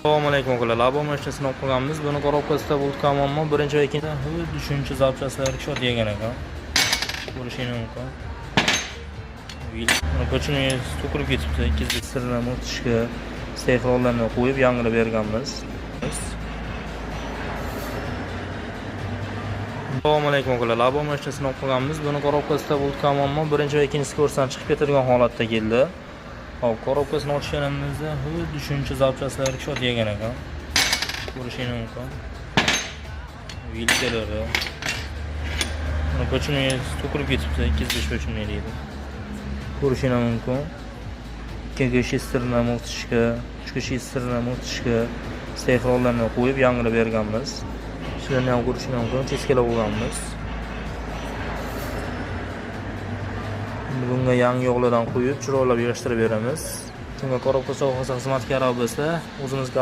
Assalomu alaykum akalar. Bu mashina sinov qilganmiz. Buni korobkasida bo'lgan muammo birinchi va ikkinchi tushuncha zapchastlari shot yegan ekan. Ko'rishingiz mumkin. Buni ko'chini to'kilib ketibdi. Ikkizlik sirlarni o'tishga steyfrollarni qo'yib yangilab berganmiz. Assalomu alaykum akalar. Bu mashina sinov qilganmiz. Buni korobkasida bo'lgan muammo birinchi va ikkinchi ko'rsdan chiqib ketilgan holatda keldi. Hop, korobkasini ochganimizda xuddi shuncha zapchastlari shot yegan ekan. Ko'rishingiz mumkin. Vilkalari. Buni ko'chini to'kilib ketibdi. 205 ko'chini deydi. Ko'rishingiz mumkin. 2 shesterlarni o'tishga, 3 shesterlarni o'tishga steyfrollarni qo'yib yangilab berganmiz. Shularni ham ko'rishingiz mumkin. Cheskilab olganmiz. Bunga yangi yog'lardan qo'yib, chiroylab yig'ishtirib beramiz. Kimga korobka sohasida xizmat kerak bo'lsa, o'zimizga